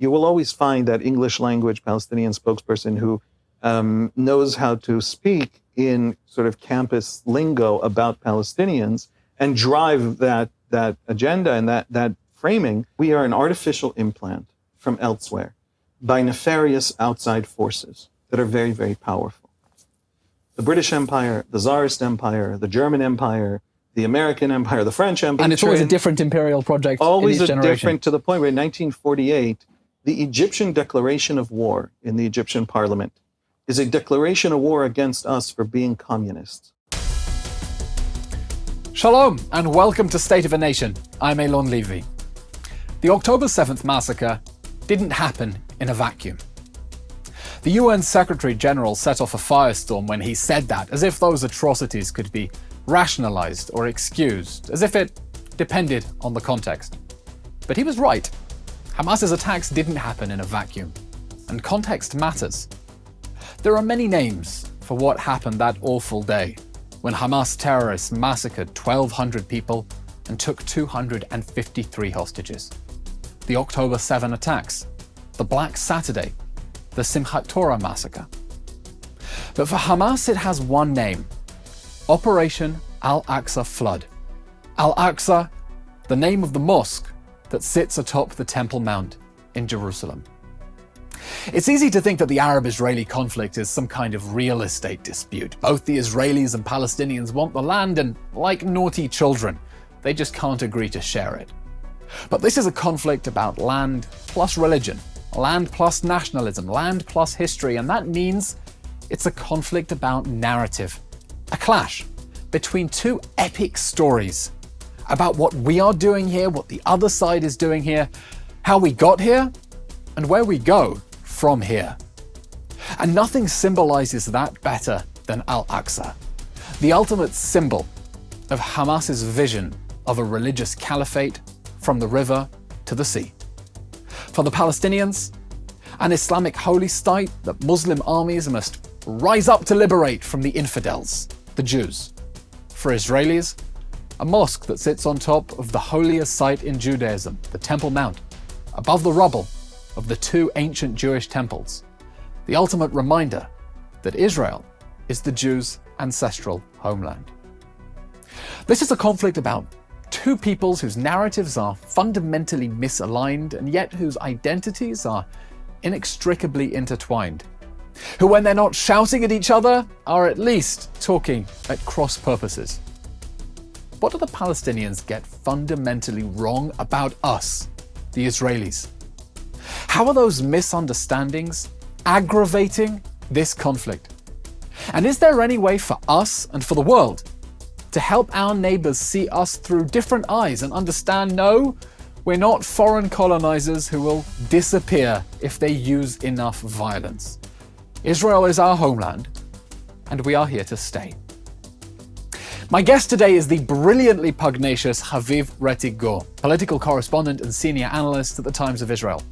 you will always find that English language Palestinian spokesperson who knows how to speak in sort of campus lingo about Palestinians and drive that agenda and that framing. We are an artificial implant from elsewhere by nefarious outside forces that are very, very powerful. The British Empire, the Czarist Empire, the German Empire, the American Empire, the French Empire. And it's always a different imperial project. Always in each generation. different, to the point where in 1948, the Egyptian declaration of war in the Egyptian parliament is a declaration of war against us for being communists. Shalom and welcome to State of a Nation. I'm Eylon Levy. The October 7th massacre didn't happen in a vacuum. The UN Secretary General set off a firestorm when he said that, as if those atrocities could be rationalized or excused, as if it depended on the context. But he was right. Hamas's attacks didn't happen in a vacuum, and context matters. There are many names for what happened that awful day when Hamas terrorists massacred 1,200 people and took 253 hostages. The October 7 attacks, the Black Saturday, the Simchat Torah massacre. But for Hamas it has one name: Operation Al-Aqsa Flood. Al-Aqsa, the name of the mosque that sits atop the Temple Mount in Jerusalem. It's easy to think that the Arab-Israeli conflict is some kind of real estate dispute. Both the Israelis and Palestinians want the land, and like naughty children, they just can't agree to share it. But this is a conflict about land plus religion, land plus nationalism, land plus history, and that means it's a conflict about narrative. A clash between two epic stories about what we are doing here, what the other side is doing here, how we got here, and where we go from here. And nothing symbolizes that better than Al-Aqsa, the ultimate symbol of Hamas's vision of a religious caliphate from the river to the sea. For the Palestinians, an Islamic holy site that Muslim armies must rise up to liberate from the infidels, the Jews. For Israelis, a mosque that sits on top of the holiest site in Judaism, the Temple Mount, above the rubble of the two ancient Jewish temples, the ultimate reminder that Israel is the Jews' ancestral homeland. This is a conflict about two peoples whose narratives are fundamentally misaligned and yet whose identities are inextricably intertwined, who, when they're not shouting at each other, are at least talking at cross purposes. What do the Palestinians get fundamentally wrong about us, the Israelis? How are those misunderstandings aggravating this conflict? And is there any way for us and for the world to help our neighbors see us through different eyes and understand, no, we're not foreign colonizers who will disappear if they use enough violence. Israel is our homeland, and we are here to stay. My guest today is the brilliantly pugnacious Haviv Rettig Gur, political correspondent and senior analyst at the Times of Israel.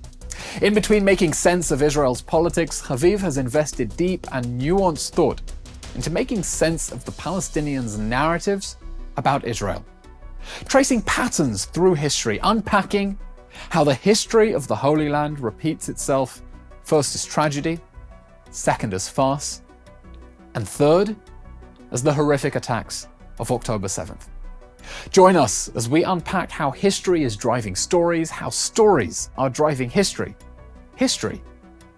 In between making sense of Israel's politics, Haviv has invested deep and nuanced thought into making sense of the Palestinians' narratives about Israel, tracing patterns through history, unpacking how the history of the Holy Land repeats itself, first as tragedy, second as farce, and third as the horrific attacks of October 7th. Join us as we unpack how history is driving stories, how stories are driving history, history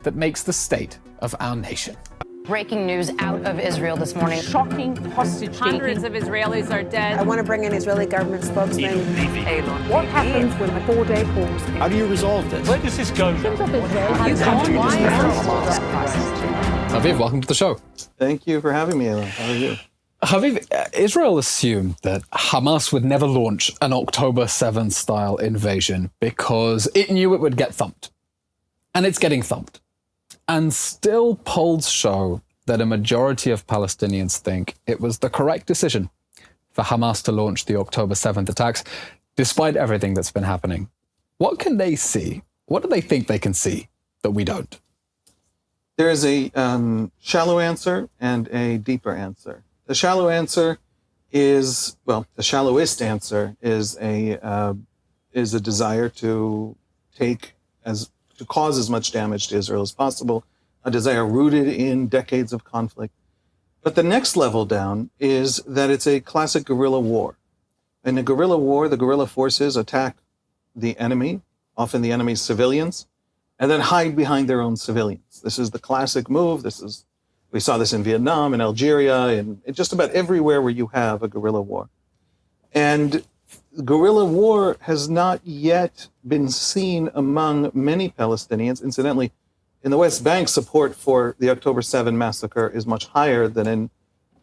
that makes the state of our nation. Breaking news out of Israel this morning. Shocking hostage taking. Hundreds of Israelis are dead. I want to bring in Israeli government spokesman. Eylon What Levy. happens when the 4-day pause? How do you resolve this? Where does this go? Haviv, welcome to the show. Thank you for having me, Eylon. How are you? Haviv, Israel assumed that Hamas would never launch an October 7th style invasion because it knew it would get thumped. And it's getting thumped. And still polls show that a majority of Palestinians think it was the correct decision for Hamas to launch the October 7th attacks, despite everything that's been happening. What can they see? What do they think they can see that we don't? There is a shallow answer and a deeper answer. The shallow answer is, well, the shallowest answer is a desire to to cause as much damage to Israel as possible, a desire rooted in decades of conflict. But the next level down is that it's a classic guerrilla war. In a guerrilla war, the guerrilla forces attack the enemy, often the enemy's civilians, and then hide behind their own civilians. This is the classic move. We saw this in Vietnam, in Algeria, in just about everywhere where you have a guerrilla war. And guerrilla war has not yet been seen among many Palestinians. Incidentally, in the West Bank, support for the October 7 massacre is much higher than in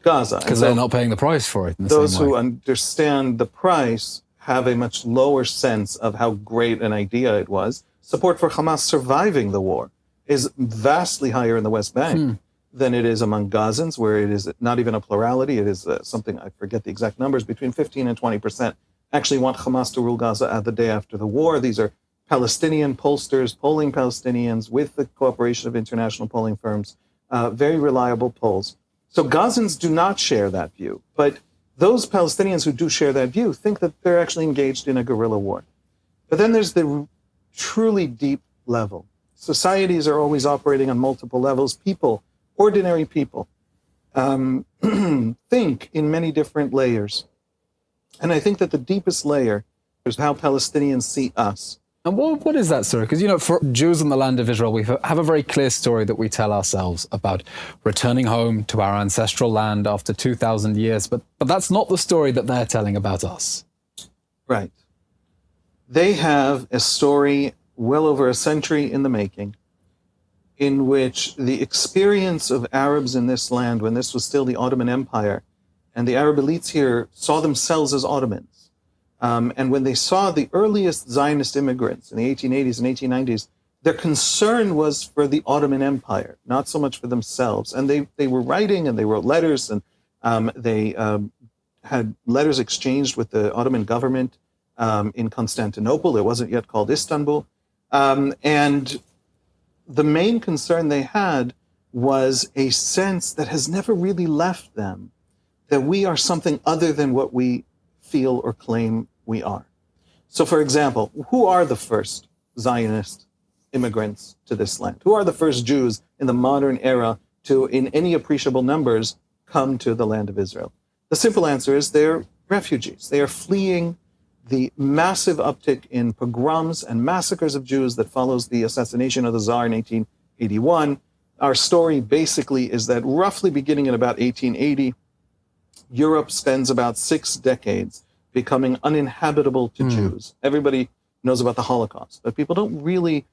Gaza. Because they're not paying the price for it in the those same way. who understand the price have a much lower sense of how great an idea it was. Support for Hamas surviving the war is vastly higher in the West Bank than it is among Gazans, where it is not even a plurality. It is something, I forget the exact numbers, between 15 and 20% actually want Hamas to rule Gaza at the day after the war. These are Palestinian pollsters polling Palestinians with the cooperation of international polling firms, very reliable polls. So Gazans do not share that view, but those Palestinians who do share that view think that they're actually engaged in a guerrilla war. But then there's the truly deep level. Societies are always operating on multiple levels. People, ordinary people, think in many different layers. And I think that the deepest layer is how Palestinians see us. And what is that, sir? Because, for Jews in the land of Israel, we have a very clear story that we tell ourselves about returning home to our ancestral land after 2,000 years. But that's not the story that they're telling about us. Right. They have a story well over a century in the making, in which the experience of Arabs in this land, when this was still the Ottoman Empire, and the Arab elites here saw themselves as Ottomans. And when they saw the earliest Zionist immigrants in the 1880s and 1890s, their concern was for the Ottoman Empire, not so much for themselves. And they were writing and they wrote letters, and they had letters exchanged with the Ottoman government in Constantinople. It wasn't yet called Istanbul. And the main concern they had was a sense that has never really left them, that we are something other than what we feel or claim we are. So, for example, who are the first Zionist immigrants to this land? Who are the first Jews in the modern era to, in any appreciable numbers, come to the land of Israel? The simple answer is they're refugees. They are fleeing the massive uptick in pogroms and massacres of Jews that follows the assassination of the Tsar in 1881. Our story basically is that roughly beginning in about 1880, Europe spends about 6 decades becoming uninhabitable to Jews. Everybody knows about the Holocaust, but people don't really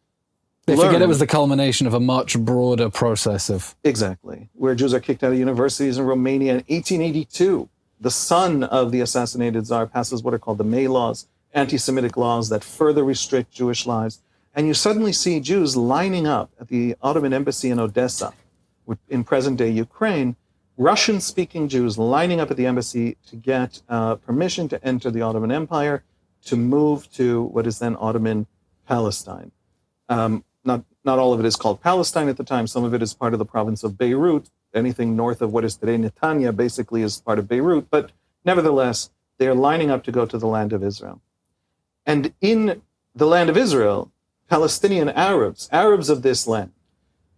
They forget it was the culmination of a much broader process of... Exactly, where Jews are kicked out of universities in Romania. In 1882, the son of the assassinated Tsar passes what are called the May laws, anti-Semitic laws that further restrict Jewish lives. And you suddenly see Jews lining up at the Ottoman embassy in Odessa, in present-day Ukraine, Russian-speaking Jews lining up at the embassy to get permission to enter the Ottoman Empire, to move to what is then Ottoman Palestine. Not all of it is called Palestine at the time. Some of it is part of the province of Beirut. Anything north of what is today Netanya basically is part of Beirut. But nevertheless, they are lining up to go to the land of Israel. And in the land of Israel, Palestinian Arabs of this land,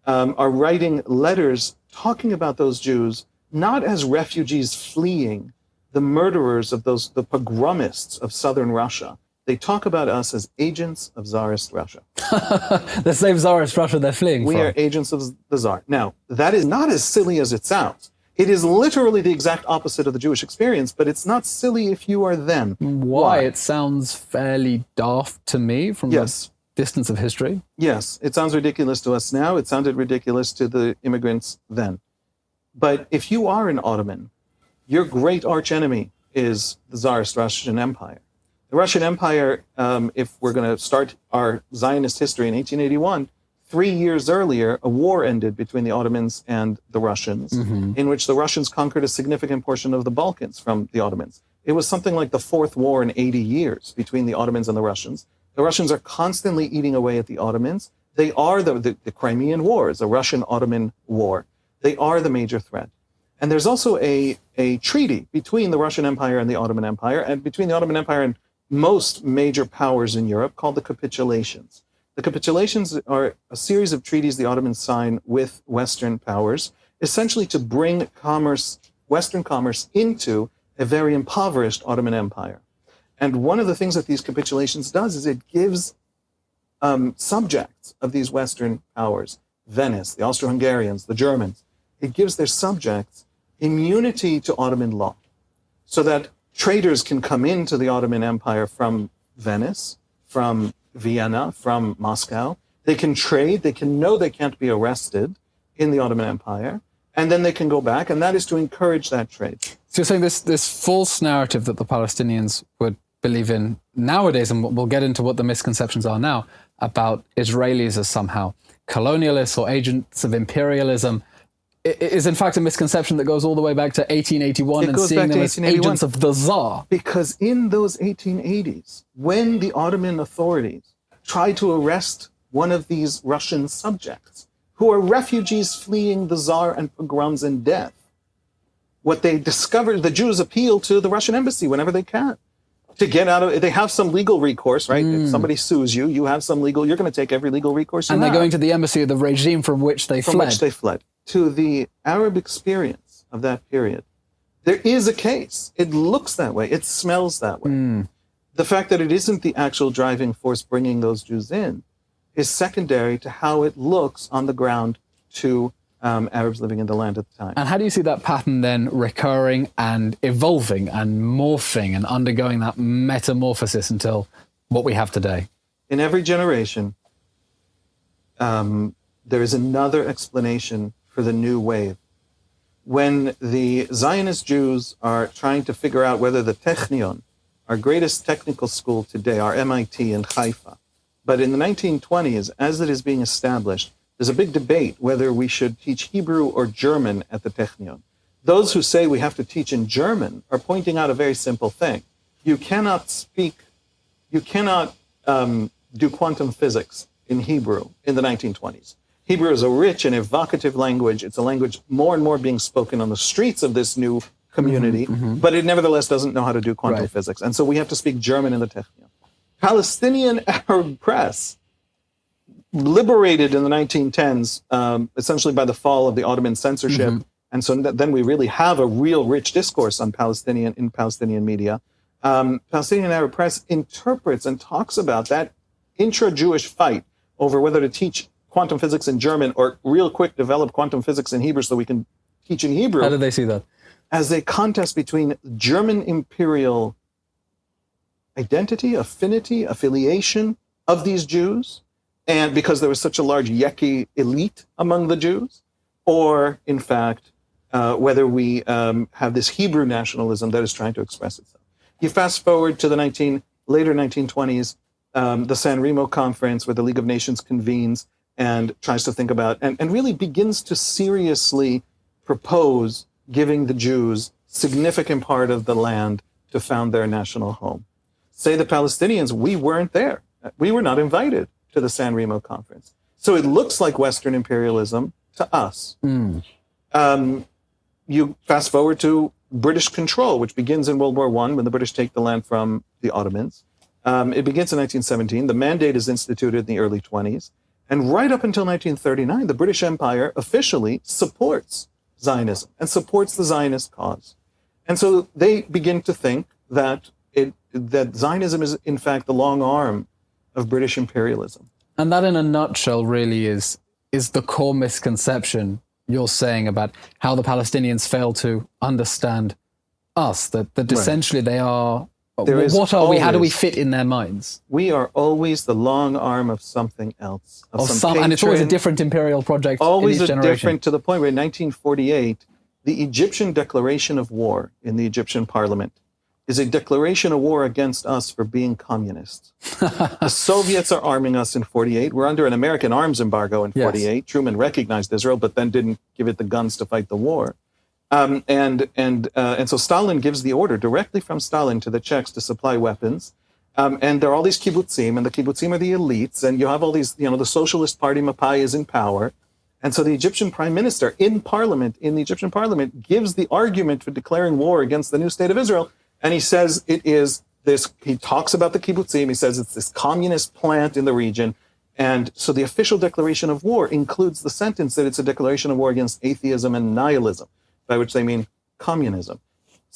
are writing letters talking about those Jews not as refugees fleeing the murderers of the pogromists of southern Russia. They talk about us as agents of Tsarist Russia. The same Tsarist Russia they're fleeing from. We are agents of the Tsar. Now, that is not as silly as it sounds. It is literally the exact opposite of the Jewish experience, but it's not silly if you are them. Why? It sounds fairly daft to me from the distance of history. Yes, it sounds ridiculous to us now. It sounded ridiculous to the immigrants then. But if you are an Ottoman, your great archenemy is the Tsarist Russian Empire. The Russian Empire, if we're going to start our Zionist history in 1881, 3 years earlier, a war ended between the Ottomans and the Russians, in which the Russians conquered a significant portion of the Balkans from the Ottomans. It was something like the fourth war in 80 years between the Ottomans and the Russians. The Russians are constantly eating away at the Ottomans. They are the Crimean War, is a Russian-Ottoman war. They are the major threat. And there's also a treaty between the Russian Empire and the Ottoman Empire, and between the Ottoman Empire and most major powers in Europe, called the capitulations. The capitulations are a series of treaties the Ottomans sign with Western powers, essentially to bring Western commerce into a very impoverished Ottoman Empire. And one of the things that these capitulations does is it gives subjects of these Western powers, Venice, the Austro-Hungarians, the Germans, it gives their subjects immunity to Ottoman law, so that traders can come into the Ottoman Empire from Venice, from Vienna, from Moscow. They can trade, they can know they can't be arrested in the Ottoman Empire, and then they can go back, and that is to encourage that trade. So you're saying this false narrative that the Palestinians would believe in nowadays, and we'll get into what the misconceptions are now, about Israelis as somehow colonialists or agents of imperialism, is in fact a misconception that goes all the way back to 1881 and seeing them as agents of the Tsar. Because in those 1880s, when the Ottoman authorities tried to arrest one of these Russian subjects, who are refugees fleeing the Tsar and pogroms and death, what they discovered, the Jews appeal to the Russian embassy whenever they can to get out of, they have some legal recourse, right? If somebody sues you, you have some legal, you're going to take every legal recourse you have. And they're going to the embassy of the regime from which they fled. From which they fled. To the Arab experience of that period, there is a case. It looks that way. It smells that way. The fact that it isn't the actual driving force bringing those Jews in is secondary to how it looks on the ground to Arabs living in the land at the time. And how do you see that pattern then recurring and evolving and morphing and undergoing that metamorphosis until what we have today? In every generation, there is another explanation for the new wave. When the Zionist Jews are trying to figure out whether the Technion, our greatest technical school today, our MIT in Haifa, but in the 1920s, as it is being established, there's a big debate whether we should teach Hebrew or German at the Technion. Those who say we have to teach in German are pointing out a very simple thing. You cannot do quantum physics in Hebrew in the 1920s. Hebrew is a rich and evocative language. It's a language more and more being spoken on the streets of this new community, but it nevertheless doesn't know how to do quantum physics. And so we have to speak German in the Technion. Palestinian Arab press, liberated in the 1910s, essentially by the fall of the Ottoman censorship, and so then we really have a real rich discourse on Palestinian media. Palestinian Arab press interprets and talks about that intra-Jewish fight over whether to teach quantum physics in German or real quick develop quantum physics in Hebrew so we can teach in Hebrew. How do they see that? As a contest between German imperial identity, affinity, affiliation of these Jews, and because there was such a large Yeki elite among the Jews, or in fact, whether we have this Hebrew nationalism that is trying to express itself. You fast forward to the later 1920s, the San Remo conference where the League of Nations convenes and tries to think about, and really begins to seriously propose giving the Jews significant part of the land to found their national home. Say the Palestinians, we weren't there. We were not invited to the San Remo conference. So it looks like Western imperialism to us. You fast forward to British control, which begins in World War I when the British take the land from the Ottomans. It begins in 1917. The Mandate is instituted in the early 20s. And right up until 1939, the British Empire officially supports Zionism and supports the Zionist cause. And so they begin to think that Zionism is, in fact, the long arm of British imperialism. And that, in a nutshell, really is the core misconception you're saying about how the Palestinians fail to understand us, that essentially they are... What are we? How do we fit in their minds? We are always the long arm of something else. And it's always a different imperial project. Always in each generation. Different, to the point where in 1948, the Egyptian declaration of war in the Egyptian parliament is a declaration of war against us for being communists. The Soviets are arming us in 48. We're under an American arms embargo in 48. Yes. Truman recognized Israel, but then didn't give it the guns to fight the war. And so Stalin gives the order directly from Stalin to the Czechs to supply weapons. And there are all these kibbutzim, and the kibbutzim are the elites, and you have all these, the Socialist Party, Mapai, is in power. And so the Egyptian prime minister in the Egyptian parliament, gives the argument for declaring war against the new state of Israel. And he says it is this, he talks about the kibbutzim, he says it's this communist plant in the region, And so the official declaration of war includes the sentence that it's a declaration of war against atheism and nihilism, by which they mean communism.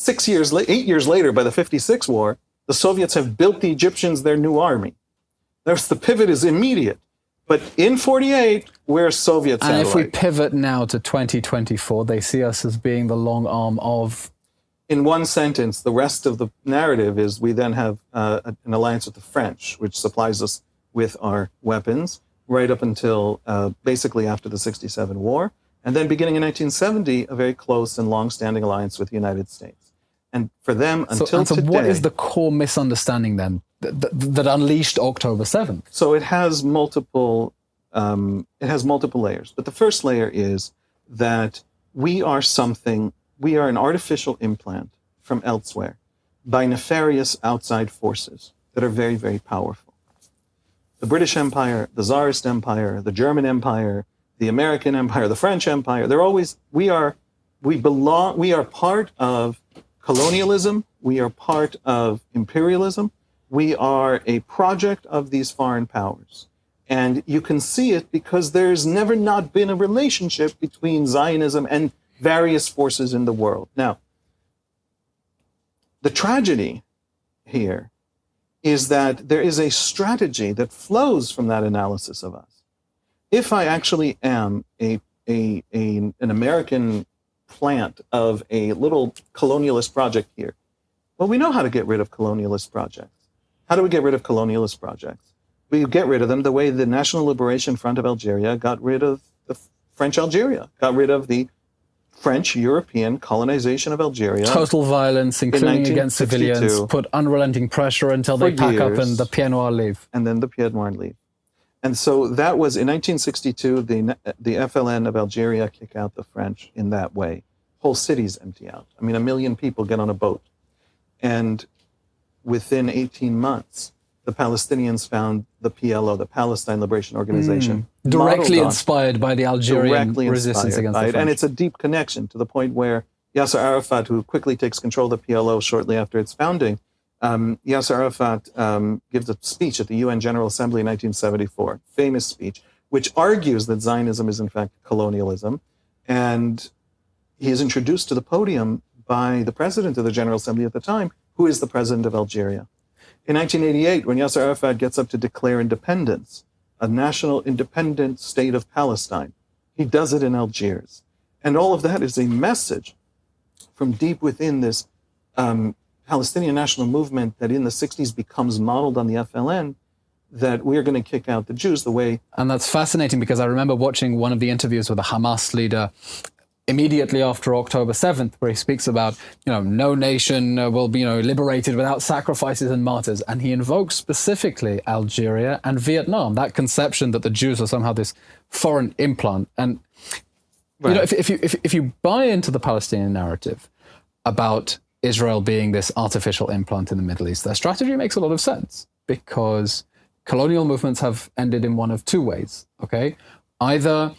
8 years later, by the 56 war, the Soviets have built the Egyptians their new army. There's the pivot is immediate. But in 48, we're Soviet satellite. And if we pivot now to 2024, they see us as being the long arm of... In one sentence, the rest of the narrative is we then have an alliance with the French, which supplies us with our weapons right up until basically after the 67 war. And then beginning in 1970, a very close and long-standing alliance with the United States. And for them, until today... So what is the core misunderstanding then that unleashed October 7th? So it has multiple layers. But the first layer is that we are an artificial implant from elsewhere by nefarious outside forces that are very, very powerful. The British Empire, the Czarist Empire, the German Empire, the American Empire, the French Empire, we are part of colonialism, we are part of imperialism, we are a project of these foreign powers. And you can see it because there's never not been a relationship between Zionism and various forces in the world. Now, the tragedy here is that there is a strategy that flows from that analysis of us. If I actually am an American plant of a little colonialist project here, well, we know how to get rid of colonialist projects. How do we get rid of colonialist projects? We get rid of them the way the National Liberation Front of Algeria got rid of the French Algeria, got rid of the French European colonization of Algeria. Total violence, including against civilians, put unrelenting pressure until they pack up and the Pieds Noirs leave. And then the Pieds Noirs leave. And so that was, in 1962, the FLN of Algeria kick out the French in that way. Whole cities empty out. I mean, 1 million people get on a boat. And within 18 months, the Palestinians found the PLO, the Palestine Liberation Organization. Directly inspired by the Algerian resistance against the French. And it's a deep connection to the point where Yasser Arafat, who quickly takes control of the PLO shortly after its founding, Yasser Arafat gives a speech at the UN General Assembly in 1974, famous speech, which argues that Zionism is in fact colonialism. And he is introduced to the podium by the president of the General Assembly at the time, who is the president of Algeria. In 1988, when Yasser Arafat gets up to declare independence, a national independent state of Palestine, he does it in Algiers. And all of that is a message from deep within this Palestinian national movement that in the 60s becomes modeled on the FLN, that we're going to kick out the Jews the way... And that's fascinating because I remember watching one of the interviews with the Hamas leader immediately after October 7th, where he speaks about, no nation will be, liberated without sacrifices and martyrs. And he invokes specifically Algeria and Vietnam, that conception that the Jews are somehow this foreign implant. And, Right. if you buy into the Palestinian narrative about Israel being this artificial implant in the Middle East, their strategy makes a lot of sense because colonial movements have ended in one of two ways, okay? Either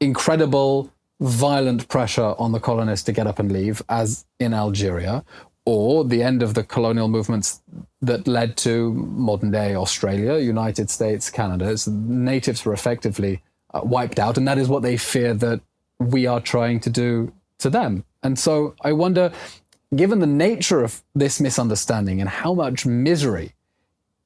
incredible violent pressure on the colonists to get up and leave, as in Algeria, or the end of the colonial movements that led to modern-day Australia, United States, Canada. So natives were effectively wiped out, and that is what they fear that we are trying to do to them. And so I wonder, given the nature of this misunderstanding and how much misery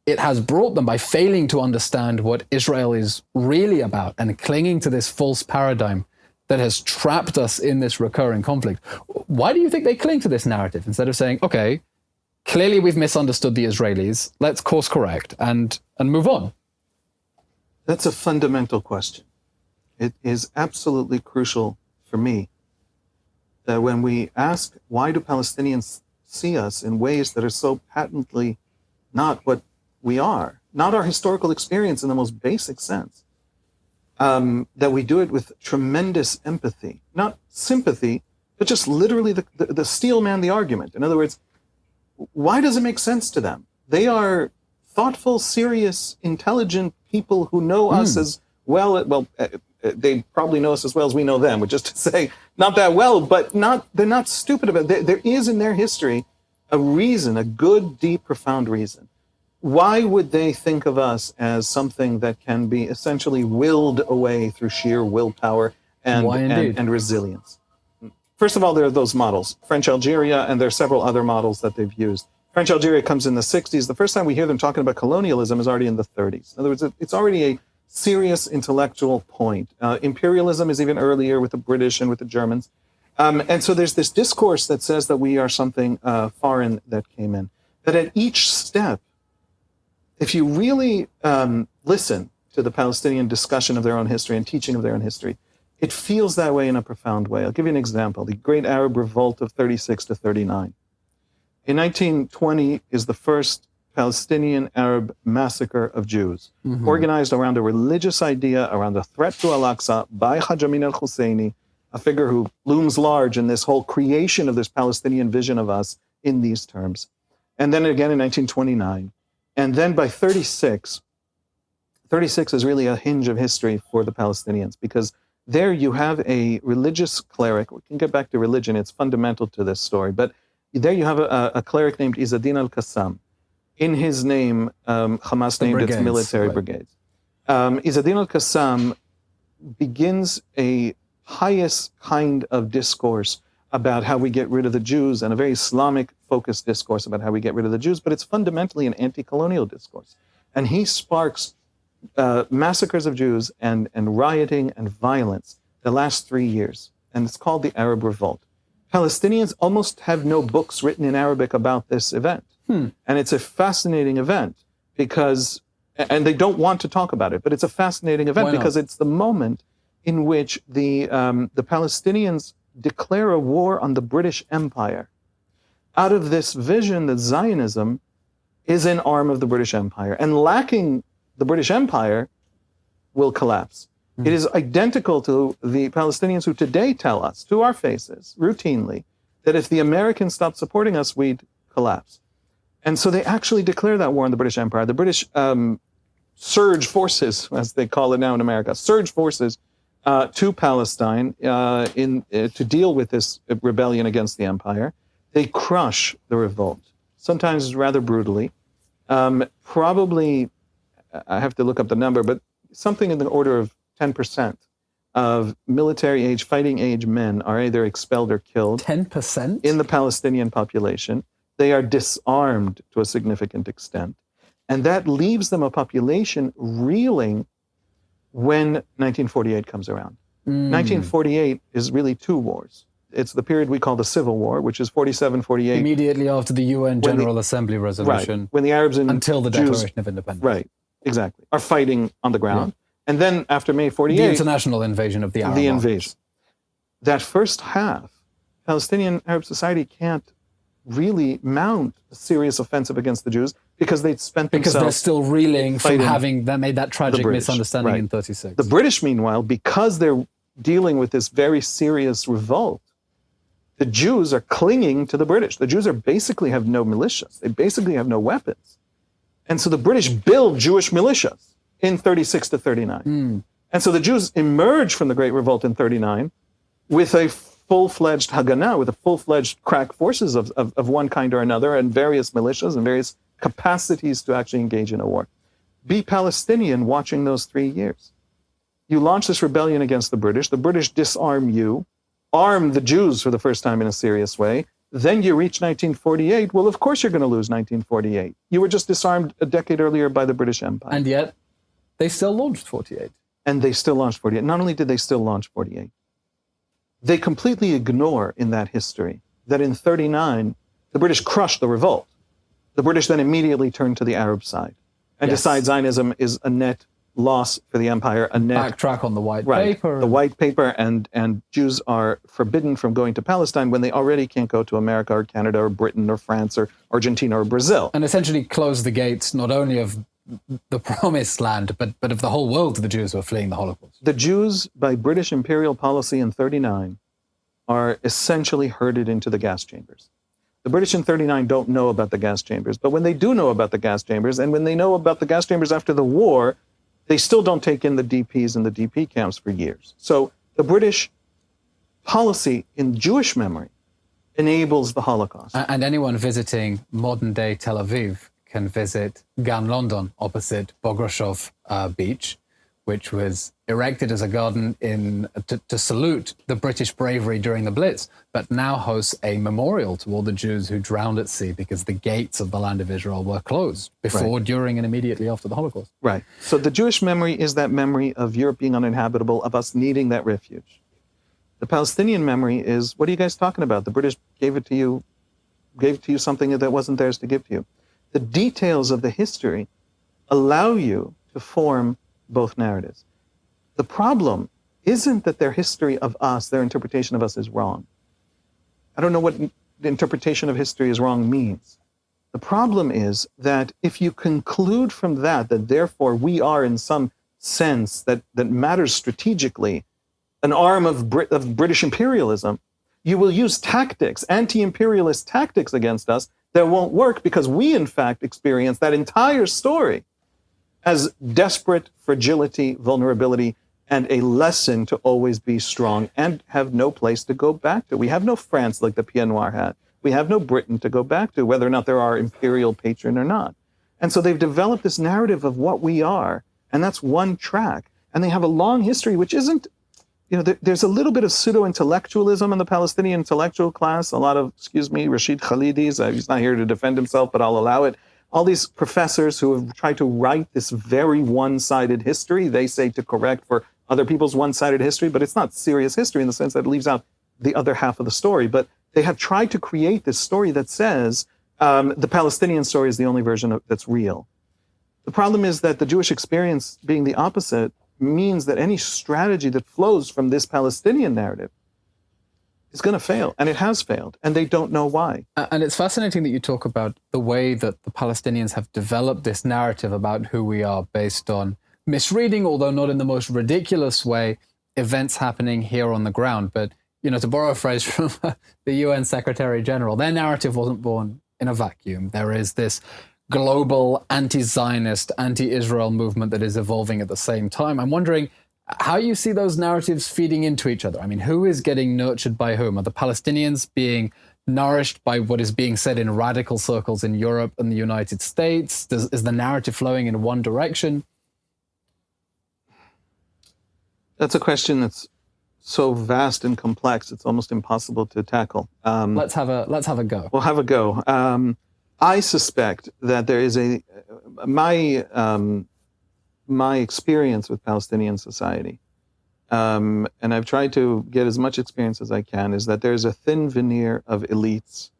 it has brought them by failing to understand what Israel is really about and clinging to this false paradigm that has trapped us in this recurring conflict. Why do you think they cling to this narrative instead of saying, okay, clearly we've misunderstood the Israelis, let's course correct and move on? That's a fundamental question. It is absolutely crucial for me that when we ask, why do Palestinians see us in ways that are so patently not what we are, not our historical experience in the most basic sense, that we do it with tremendous empathy, not sympathy, but just literally the steel man the argument. In other words, why does it make sense to them? They are thoughtful, serious, intelligent people who know us as well. They probably know us as well as we know them, which is to say, not that well, but they're not stupid about it. There is in their history a reason, a good, deep, profound reason. why would they think of us as something that can be essentially willed away through sheer willpower and resilience? First of all, there are those models, French Algeria, and there are several other models that they've used. French Algeria comes in the 60s. The first time we hear them talking about colonialism is already in the 30s. In other words, it's already a serious intellectual point. Imperialism is even earlier with the British and with the Germans. And so there's this discourse that says that we are something foreign that came in. That at each step, if you really listen to the Palestinian discussion of their own history and teaching of their own history, it feels that way in a profound way. I'll give you an example. The Great Arab Revolt of 36 to 39. In 1920 is the first Palestinian Arab massacre of Jews, organized around a religious idea, around a threat to Al-Aqsa by Haj Amin al-Husseini, a figure who looms large in this whole creation of this Palestinian vision of us in these terms. And then again in 1929. And then by 36 is really a hinge of history for the Palestinians, because there you have a religious cleric. We can get back to religion. It's fundamental to this story. But there you have a cleric named Izzadin al-Qassam. In his name, Hamas named its military brigades. Izzadin al-Qassam begins a highest kind of discourse about how we get rid of the Jews, and a very Islamic-focused discourse about how we get rid of the Jews, but it's fundamentally an anti-colonial discourse. And he sparks massacres of Jews and rioting and violence the last 3 years. And it's called the Arab Revolt. Palestinians almost have no books written in Arabic about this event. And it's a fascinating event because, and they don't want to talk about it, but it's a fascinating event because it's the moment in which the Palestinians declare a war on the British Empire out of this vision that Zionism is an arm of the British Empire, and lacking the British Empire will collapse. It is identical to the Palestinians who today tell us, to our faces, routinely, that if the Americans stopped supporting us, we'd collapse. And so they actually declare that war on the British Empire. The British surge forces, as they call it now in America, surge forces to Palestine to deal with this rebellion against the empire. They crush the revolt, sometimes rather brutally. Probably, I have to look up the number, but something in the order of 10% of military age, fighting age men are either expelled or killed. 10%? In the Palestinian population. They are disarmed to a significant extent. And that leaves them a population reeling when 1948 comes around. 1948 is really two wars. It's the period we call the Civil War, which is 47, 48. Immediately after the UN General Assembly resolution. Right, when the Arabs and until the Declaration Jews, of Independence. Right, exactly. Are fighting on the ground. And then after May 48... The international invasion of the Arab invasion. That first half, Palestinian Arab society can't really mount a serious offensive against the Jews because they'd spent themselves... Because they're still reeling from having made that tragic misunderstanding in 36. The British, meanwhile, because they're dealing with this very serious revolt, the Jews are clinging to the British. The Jews basically have no militias. They basically have no weapons. And so the British build Jewish militias in 36 to 39. And so the Jews emerge from the Great Revolt in 39 with a full-fledged Haganah, with a full-fledged crack forces of one kind or another, and various militias and various capacities to actually engage in a war. Be Palestinian watching those 3 years. You launch this rebellion against the British disarm you, arm the Jews for the first time in a serious way, then you reach 1948, well, of course you're going to lose 1948. You were just disarmed a decade earlier by the British Empire. And yet, they still launched 48. And they still launched 48. Not only did they still launch 48, they completely ignore in that history that in 39, the British crushed the revolt. The British then immediately turned to the Arab side and decide Zionism is a net loss for the empire, a net... Backtrack on the white paper. The white paper, and Jews are forbidden from going to Palestine when they already can't go to America or Canada or Britain or France or Argentina or Brazil. And essentially close the gates not only of the promised land, but of the whole world to the Jews who are fleeing the Holocaust. The Jews, by British imperial policy in 39, are essentially herded into the gas chambers. The British in 39 don't know about the gas chambers, but when they do know about the gas chambers, and when they know about the gas chambers after the war, they still don't take in the DPs and the DP camps for years. So the British policy in Jewish memory enables the Holocaust. And anyone visiting modern-day Tel Aviv can visit Gan London opposite Bograshov Beach, which was erected as a garden to salute the British bravery during the Blitz, but now hosts a memorial to all the Jews who drowned at sea because the gates of the land of Israel were closed before, during, and immediately after the Holocaust. Right. So the Jewish memory is that memory of Europe being uninhabitable, of us needing that refuge. The Palestinian memory is, what are you guys talking about? The British gave to you something that wasn't theirs to give to you. The details of the history allow you to form both narratives. The problem isn't that their history of us, their interpretation of us is wrong. I don't know what the interpretation of history is wrong means. The problem is that if you conclude from that therefore we are in some sense that matters strategically, an arm of British imperialism, you will use tactics, anti-imperialist tactics against us that won't work because we in fact experience that entire story as desperate fragility, vulnerability, and a lesson to always be strong and have no place to go back to. We have no France like the Pied Noir had. We have no Britain to go back to, whether or not they're our imperial patron or not. And so they've developed this narrative of what we are, and that's one track. And they have a long history, which isn't, there's a little bit of pseudo-intellectualism in the Palestinian intellectual class. A lot of, Rashid Khalidis, he's not here to defend himself, but I'll allow it. All these professors who have tried to write this very one-sided history, they say to correct for other people's one-sided history, but it's not serious history in the sense that it leaves out the other half of the story. But they have tried to create this story that says the Palestinian story is the only version that's real. The problem is that the Jewish experience being the opposite means that any strategy that flows from this Palestinian narrative is going to fail, and it has failed, and they don't know why. And it's fascinating that you talk about the way that the Palestinians have developed this narrative about who we are based on misreading, although not in the most ridiculous way, events happening here on the ground. But, to borrow a phrase from the UN Secretary General, their narrative wasn't born in a vacuum. There is this global anti-Zionist, anti-Israel movement that is evolving at the same time. I'm wondering how you see those narratives feeding into each other. I mean, who is getting nurtured by whom? Are the Palestinians being nourished by what is being said in radical circles in Europe and the United States? Is the narrative flowing in one direction? That's a question that's so vast and complex, it's almost impossible to tackle. Let's have a go. We'll have a go. I suspect that there is my experience with Palestinian society, and I've tried to get as much experience as I can, is that there's a thin veneer of elites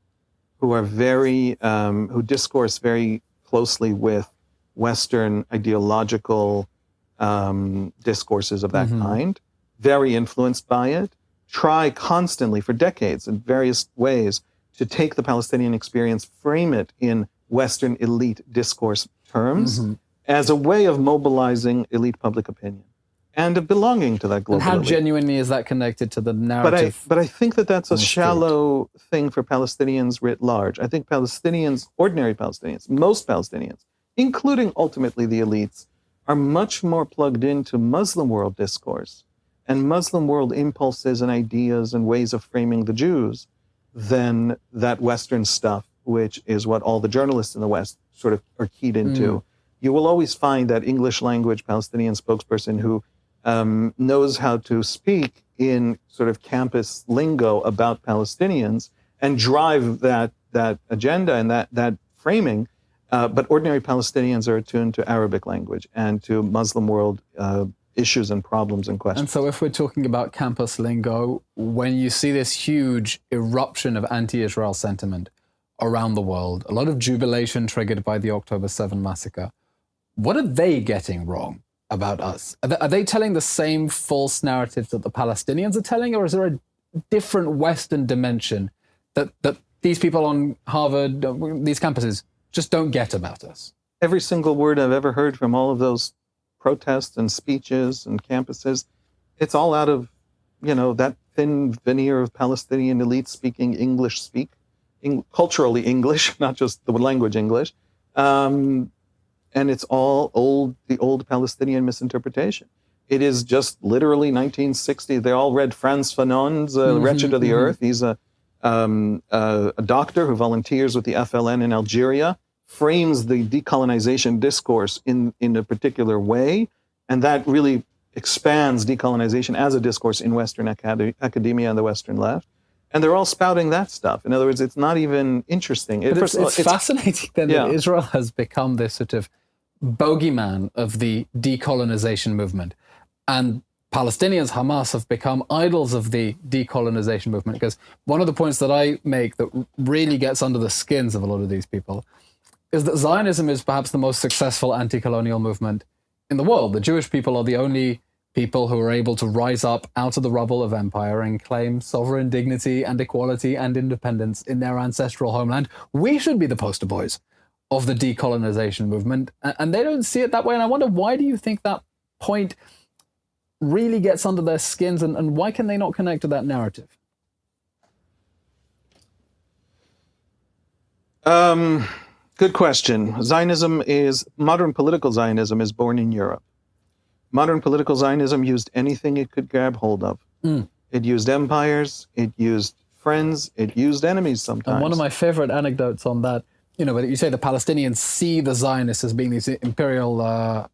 who are who discourse very closely with Western ideological discourses of that kind, very influenced by it, try constantly for decades in various ways to take the Palestinian experience, frame it in Western elite discourse terms, as a way of mobilizing elite public opinion and of belonging to that global elite. And how elite. genuinely is that connected to the narrative? But I think that that's a shallow thing for Palestinians writ large. I think Palestinians, ordinary Palestinians, most Palestinians, including ultimately the elites, are much more plugged into Muslim world discourse and Muslim world impulses and ideas and ways of framing the Jews than that Western stuff, which is what all the journalists in the West sort of are keyed into. You will always find that English language Palestinian spokesperson who knows how to speak in sort of campus lingo about Palestinians and drive that agenda and that framing. But ordinary Palestinians are attuned to Arabic language and to Muslim world issues and problems and questions. And so if we're talking about campus lingo, when you see this huge eruption of anti-Israel sentiment around the world, a lot of jubilation triggered by the October 7 massacre, what are they getting wrong about us? Are they telling the same false narrative that the Palestinians are telling, or is there a different Western dimension that these people on Harvard, these campuses, just don't get about us? Every single word I've ever heard from all of those protests and speeches and campuses, it's all out of, that thin veneer of Palestinian elites speaking English, culturally English, not just the language English. And it's all the old Palestinian misinterpretation. It is just literally 1960. They all read Frantz Fanon's Wretched of the Earth. He's a doctor who volunteers with the FLN in Algeria, frames the decolonization discourse in a particular way, and that really expands decolonization as a discourse in Western academia and the Western left. And they're all spouting that stuff. In other words, it's not even interesting. But it's fascinating then that Israel has become this sort of bogeyman of the decolonization movement. And Palestinians, Hamas, have become idols of the decolonization movement. Because one of the points that I make that really gets under the skins of a lot of these people is that Zionism is perhaps the most successful anti-colonial movement in the world. The Jewish people are the only people who are able to rise up out of the rubble of empire and claim sovereign dignity and equality and independence in their ancestral homeland. We should be the poster boys of the decolonization movement, and they don't see it that way. And I wonder, why do you think that point really gets under their skins, and why can they not connect to that narrative? Good question. Modern political Zionism is born in Europe. Modern political Zionism used anything it could grab hold of. It used empires, it used friends, it used enemies sometimes. And one of my favorite anecdotes on that, when you say the Palestinians see the Zionists as being these imperialists,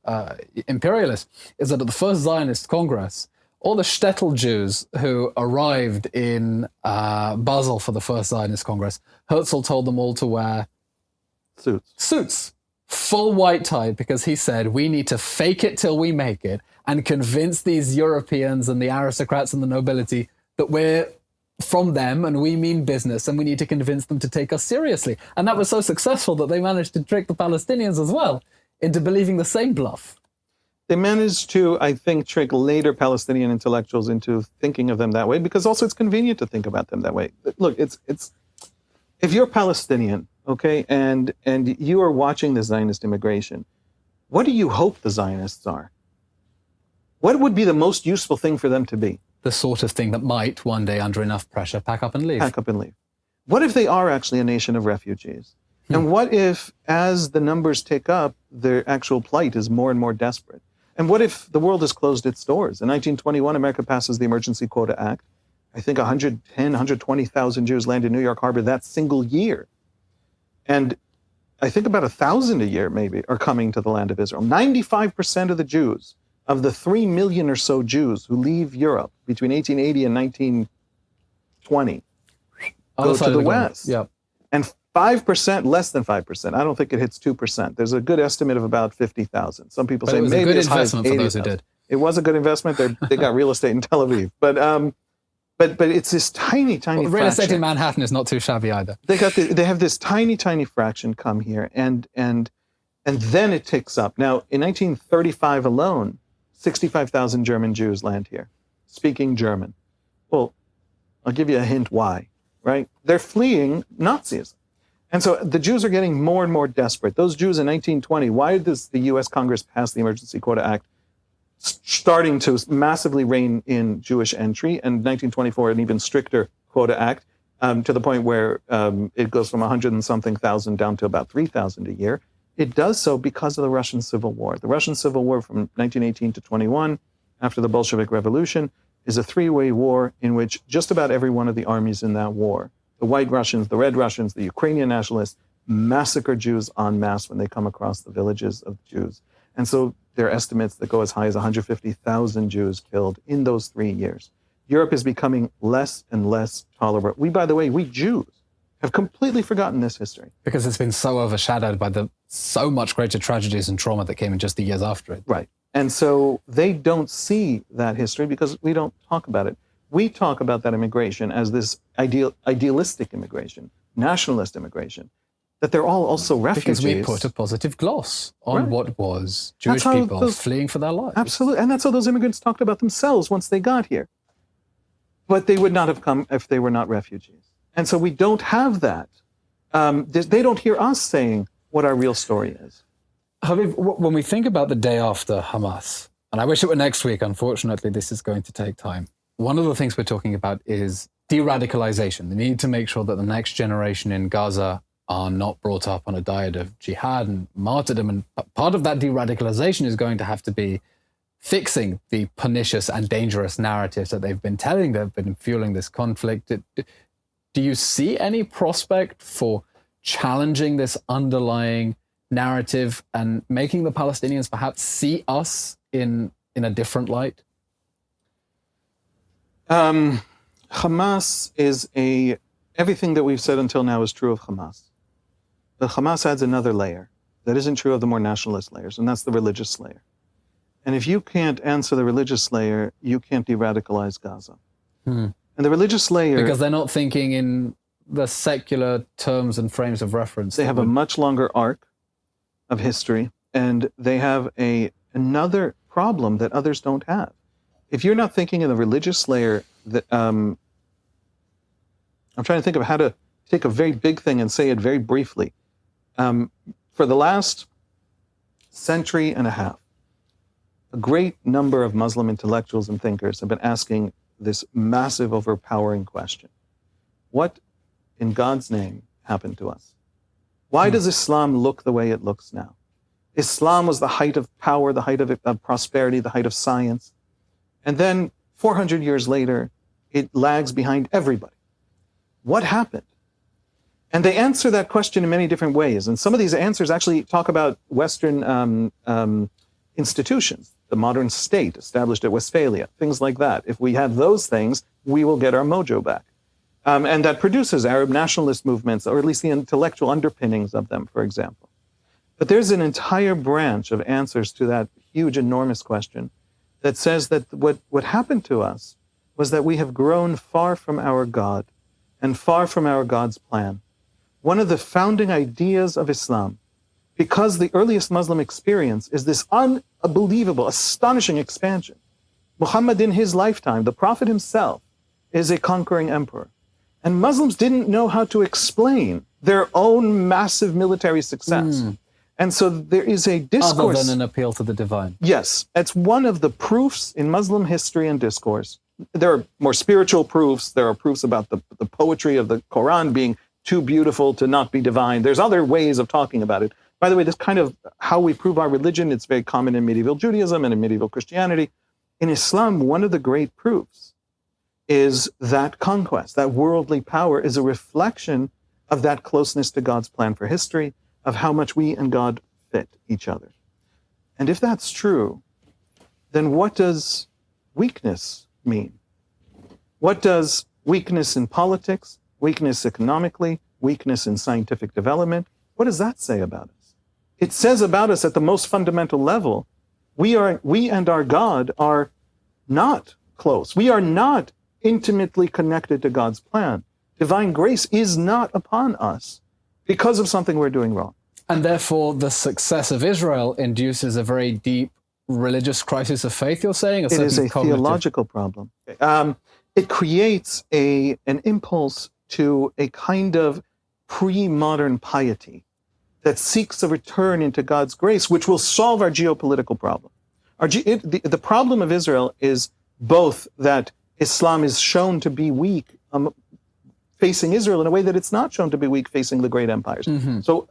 is that at the first Zionist Congress, all the shtetl Jews who arrived in Basel for the first Zionist Congress, Herzl told them all to wear suits. Full white tie, because he said, we need to fake it till we make it and convince these Europeans and the aristocrats and the nobility that we're from them and we mean business, and we need to convince them to take us seriously. And that was so successful that they managed to trick the Palestinians as well into believing the same bluff. They managed to, I think, trick later Palestinian intellectuals into thinking of them that way, because also it's convenient to think about them that way. Look, it's if you're Palestinian, okay, and you are watching the Zionist immigration, what do you hope the Zionists are? What would be the most useful thing for them to be? The sort of thing that might, one day, under enough pressure, pack up and leave. Pack up and leave. What if they are actually a nation of refugees? And what if, as the numbers tick up, their actual plight is more and more desperate? And what if the world has closed its doors? In 1921, America passes the Emergency Quota Act. I think 120,000 Jews land in New York Harbor that single year. And I think about 1,000 a year, maybe, are coming to the land of Israel. 95% of the Jews, of the 3 million or so Jews who leave Europe between 1880 and 1920, go to the West. Yep. And 5%, less than 5%, I don't think it hits 2%. There's a good estimate of about 50,000. Some people say maybe it's a good investment for those who did. It was a good investment. They got real estate in Tel Aviv. But it's this tiny fraction. Real estate in Manhattan is not too shabby either. They have this tiny fraction come here, and then it ticks up. Now, in 1935 alone, 65,000 German Jews land here, speaking German. Well, I'll give you a hint why, right? They're fleeing Nazism. And so the Jews are getting more and more desperate. Those Jews in 1920, why does the U.S. Congress pass the Emergency Quota Act, starting to massively rein in Jewish entry, and 1924, an even stricter Quota Act, to the point where it goes from 100 and something thousand down to about 3,000 a year. It does so because of the Russian Civil War. The Russian Civil War from 1918 to 21, after the Bolshevik Revolution, is a three-way war in which just about every one of the armies in that war, the White Russians, the Red Russians, the Ukrainian nationalists, massacre Jews en masse when they come across the villages of Jews. And so there are estimates that go as high as 150,000 Jews killed in those 3 years. Europe is becoming less and less tolerant. We Jews, have completely forgotten this history. Because it's been so overshadowed by the so much greater tragedies and trauma that came in just the years after it. Right. And so they don't see that history because we don't talk about it. We talk about that immigration as this idealistic immigration, nationalist immigration, that they're all also refugees. Because we put a positive gloss on what was Jewish people fleeing for their lives. Absolutely. And that's how those immigrants talked about themselves once they got here. But they would not have come if they were not refugees. And so we don't have that. They don't hear us saying what our real story is. Haviv, when we think about the day after Hamas, and I wish it were next week, unfortunately, this is going to take time. One of the things we're talking about is de-radicalization. The need to make sure that the next generation in Gaza are not brought up on a diet of jihad and martyrdom. And part of that de-radicalization is going to have to be fixing the pernicious and dangerous narratives that they've been telling, that have been fueling this conflict. Do you see any prospect for challenging this underlying narrative and making the Palestinians perhaps see us in a different light? Hamas is everything that we've said until now is true of Hamas. But Hamas adds another layer that isn't true of the more nationalist layers, and that's the religious layer. And if you can't answer the religious layer, you can't de-radicalize Gaza. And the religious layer... Because they're not thinking in the secular terms and frames of reference. They have a much longer arc of history, and they have another problem that others don't have. If you're not thinking in the religious layer, I'm trying to think of how to take a very big thing and say it very briefly. For the last century and a half, a great number of Muslim intellectuals and thinkers have been asking this massive, overpowering question. What, in God's name, happened to us? Why does Islam look the way it looks now? Islam was the height of power, the height of prosperity, the height of science. And then 400 years later, it lags behind everybody. What happened? And they answer that question in many different ways. And some of these answers actually talk about Western institutions, the modern state established at Westphalia, things like that. If we have those things, we will get our mojo back. And that produces Arab nationalist movements, or at least the intellectual underpinnings of them, for example. But there's an entire branch of answers to that huge, enormous question that says that what happened to us was that we have grown far from our God and far from our God's plan. One of the founding ideas of Islam, because the earliest Muslim experience is this unbelievable, astonishing expansion. Muhammad in his lifetime, the Prophet himself, is a conquering emperor. And Muslims didn't know how to explain their own massive military success. And so there is a discourse... Other than an appeal to the divine. Yes, it's one of the proofs in Muslim history and discourse. There are more spiritual proofs. There are proofs about the poetry of the Quran being too beautiful to not be divine. There's other ways of talking about it. By the way, this kind of how we prove our religion, it's very common in medieval Judaism and in medieval Christianity. In Islam, one of the great proofs is that conquest, that worldly power is a reflection of that closeness to God's plan for history, of how much we and God fit each other. And if that's true, then what does weakness mean? What does weakness in politics, weakness economically, weakness in scientific development, what does that say about us? It says about us at the most fundamental level, we and our God are not close. We are not intimately connected to God's plan. Divine grace is not upon us because of something we're doing wrong. And therefore, the success of Israel induces a very deep religious crisis of faith, you're saying? It is a theological problem. It creates an impulse to a kind of pre-modern piety that seeks a return into God's grace, which will solve our geopolitical problem. The problem of Israel is both that Islam is shown to be weak facing Israel in a way that it's not shown to be weak facing the great empires. So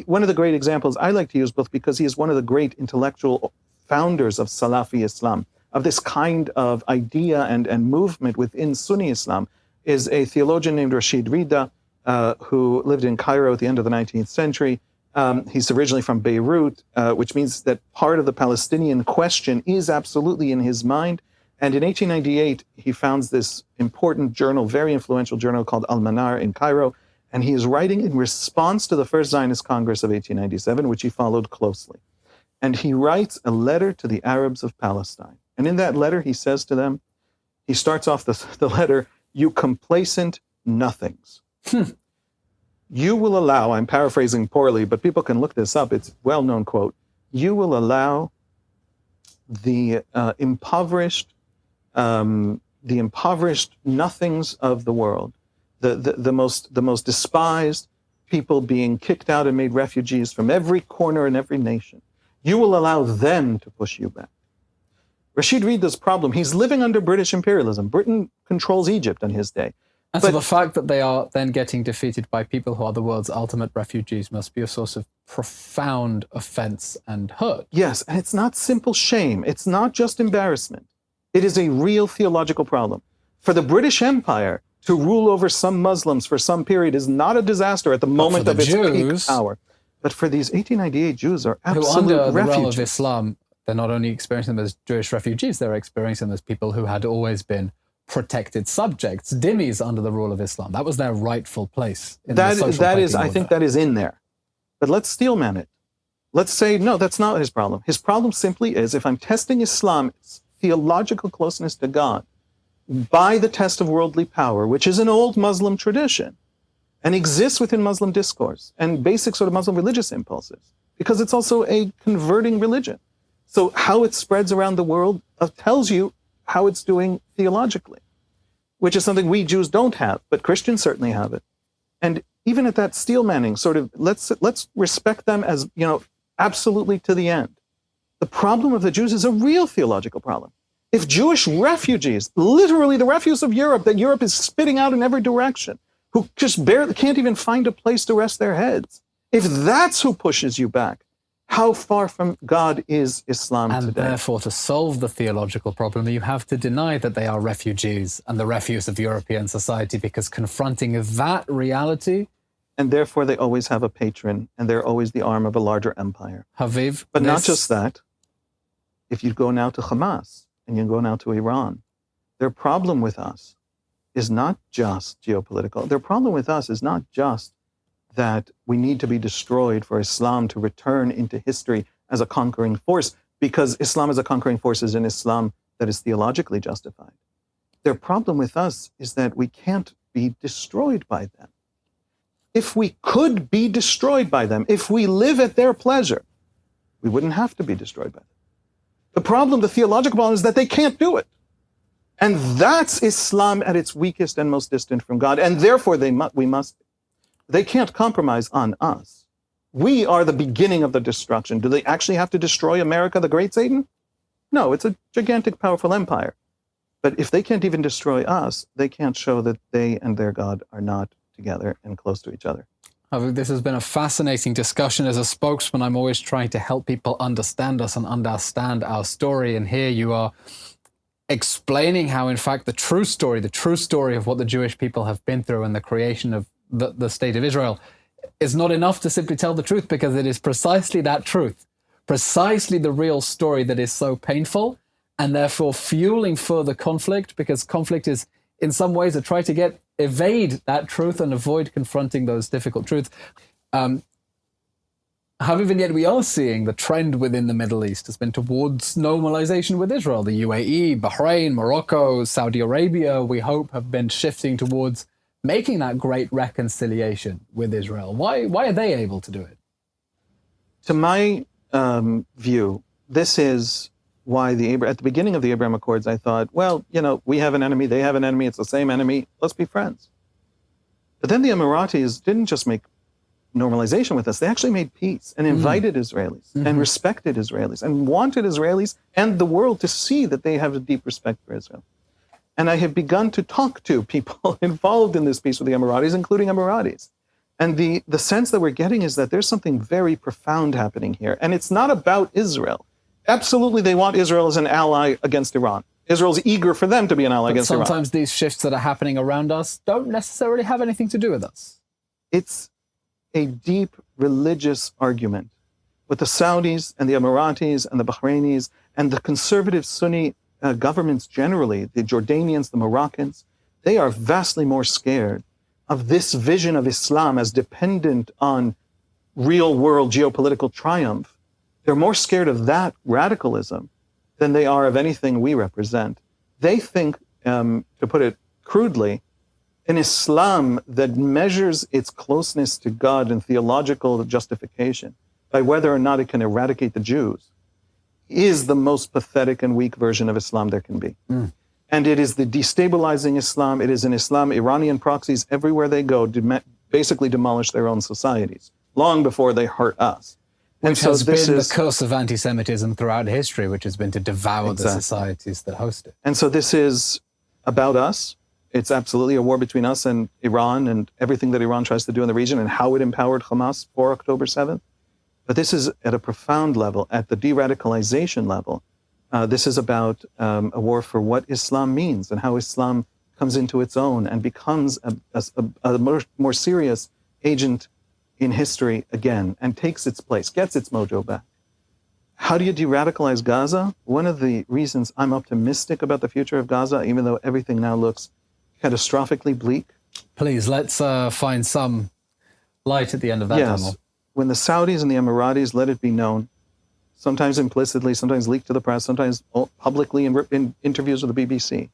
one of the great examples I like to use, both because he is one of the great intellectual founders of Salafi Islam, of this kind of idea and movement within Sunni Islam, is a theologian named Rashid Rida, who lived in Cairo at the end of the 19th century. He's originally from Beirut, which means that part of the Palestinian question is absolutely in his mind. And in 1898, he founds this important journal, very influential journal called Al-Manar in Cairo. And he is writing in response to the First Zionist Congress of 1897, which he followed closely. And he writes a letter to the Arabs of Palestine. And in that letter, he says to them, he starts off the letter, "You complacent nothings. You will allow," I'm paraphrasing poorly, but people can look this up, it's a well-known quote, "You will allow the impoverished nothings of the world, the most despised people being kicked out and made refugees from every corner and every nation. You will allow them to push you back." Rashid Rida's problem, he's living under British imperialism. Britain controls Egypt in his day. And so the fact that they are then getting defeated by people who are the world's ultimate refugees must be a source of profound offense and hurt. Yes, and it's not simple shame. It's not just embarrassment. It is a real theological problem. For the British Empire, to rule over some Muslims for some period is not a disaster at the moment of its peak power. But for these 1898 Jews are absolute who under the realm refugees. of Islam, they're not only experiencing them as Jewish refugees, they're experiencing them as people who had always been protected subjects, dhimmis under the rule of Islam. That was their rightful place in the social pecking I think that is in there. But let's steelman it. Let's say, no, that's not his problem. His problem simply is, if I'm testing Islam's theological closeness to God by the test of worldly power, which is an old Muslim tradition and exists within Muslim discourse and basic sort of Muslim religious impulses, because it's also a converting religion. So how it spreads around the world tells you how it's doing theologically, which is something we Jews don't have, but Christians certainly have it. And even at that steelmanning, sort of, let's respect them as, absolutely to the end. The problem of the Jews is a real theological problem. If Jewish refugees, literally the refuse of Europe that Europe is spitting out in every direction, who just barely can't even find a place to rest their heads, if that's who pushes you back, how far from God is Islam today? And therefore, to solve the theological problem, you have to deny that they are refugees and the refuse of European society, because confronting that reality... And therefore, they always have a patron, and they're always the arm of a larger empire. Haviv, but not just that. If you go now to Hamas, and you go now to Iran, their problem with us is not just geopolitical. Their problem with us is not just that we need to be destroyed for Islam to return into history as a conquering force, because Islam as a conquering force is an Islam that is theologically justified. Their problem with us is that we can't be destroyed by them. If we could be destroyed by them, if we live at their pleasure, we wouldn't have to be destroyed by them. The problem, the theological problem, is that they can't do it. And that's Islam at its weakest and most distant from God, and therefore we must. They can't compromise on us. We are the beginning of the destruction. Do they actually have to destroy America, the great Satan? No, it's a gigantic, powerful empire. But if they can't even destroy us, they can't show that they and their God are not together and close to each other. This has been a fascinating discussion. As a spokesman, I'm always trying to help people understand us and understand our story. And here you are explaining how, in fact, the true story of what the Jewish people have been through and the creation of the state of Israel is not enough to simply tell the truth, because it is precisely that truth, precisely the real story, that is so painful and therefore fueling further conflict, because conflict is in some ways a try to evade that truth and avoid confronting those difficult truths. However, and yet we are seeing the trend within the Middle East has been towards normalization with Israel. The UAE, Bahrain, Morocco, Saudi Arabia, we hope, have been shifting towards making that great reconciliation with Israel. Why are they able to do it? To my view, this is why at the beginning of the Abraham Accords, I thought, well, we have an enemy, they have an enemy, it's the same enemy, let's be friends. But then the Emiratis didn't just make normalization with us, they actually made peace and invited Israelis and respected Israelis and wanted Israelis and the world to see that they have a deep respect for Israel. And I have begun to talk to people involved in this peace with the Emiratis, including Emiratis. And the sense that we're getting is that there's something very profound happening here. And it's not about Israel. Absolutely, they want Israel as an ally against Iran. Israel's eager for them to be an ally against Iran. Sometimes these shifts that are happening around us don't necessarily have anything to do with us. It's a deep religious argument with the Saudis and the Emiratis and the Bahrainis and the conservative Sunni governments generally, the Jordanians, the Moroccans. They are vastly more scared of this vision of Islam as dependent on real world geopolitical triumph. They're more scared of that radicalism than they are of anything we represent. They think, to put it crudely, an Islam that measures its closeness to God and theological justification by whether or not it can eradicate the Jews is the most pathetic and weak version of Islam there can be. And it is the destabilizing Islam. It is an Islam, Iranian proxies, everywhere they go, basically demolish their own societies, long before they hurt us. Which has been the curse of anti-Semitism throughout history, which has been to devour the societies that host it. And so this is about us. It's absolutely a war between us and Iran and everything that Iran tries to do in the region and how it empowered Hamas for October 7th. But this is at a profound level, at the de-radicalization level. This is about a war for what Islam means and how Islam comes into its own and becomes a more serious agent in history again and takes its place, gets its mojo back. How do you de-radicalize Gaza? One of the reasons I'm optimistic about the future of Gaza, even though everything now looks catastrophically bleak. Please, let's find some light at the end of that tunnel. When the Saudis and the Emiratis let it be known, sometimes implicitly, sometimes leaked to the press, sometimes publicly in interviews with the BBC,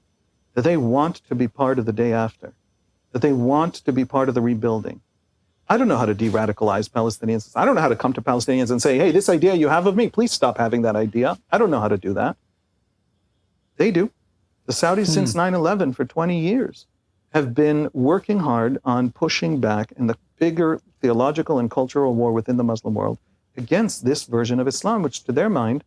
that they want to be part of the day after, that they want to be part of the rebuilding. I don't know how to de-radicalize Palestinians. I don't know how to come to Palestinians and say, hey, this idea you have of me, please stop having that idea. I don't know how to do that. They do. The Saudis since 9/11 for 20 years have been working hard on pushing back in the bigger theological and cultural war within the Muslim world against this version of Islam, which to their mind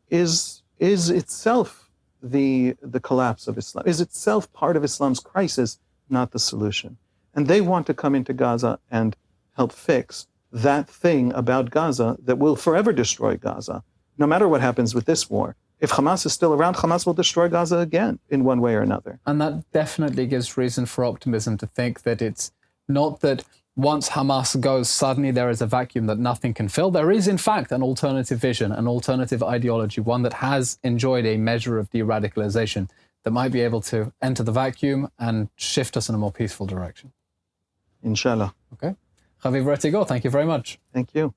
is itself the collapse of Islam, is itself part of Islam's crisis, not the solution. And they want to come into Gaza and help fix that thing about Gaza that will forever destroy Gaza, no matter what happens with this war. If Hamas is still around, Hamas will destroy Gaza again in one way or another. And that definitely gives reason for optimism to think that it's not that once Hamas goes, suddenly there is a vacuum that nothing can fill. There is, in fact, an alternative vision, an alternative ideology, one that has enjoyed a measure of de-radicalization that might be able to enter the vacuum and shift us in a more peaceful direction. Inshallah. Okay. Haviv Rettig Gur, thank you very much. Thank you.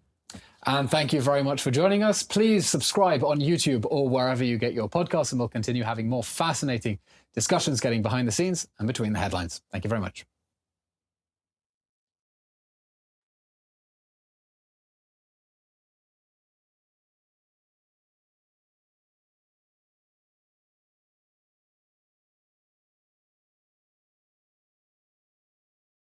And thank you very much for joining us. Please subscribe on YouTube or wherever you get your podcasts, and we'll continue having more fascinating discussions getting behind the scenes and between the headlines. Thank you very much.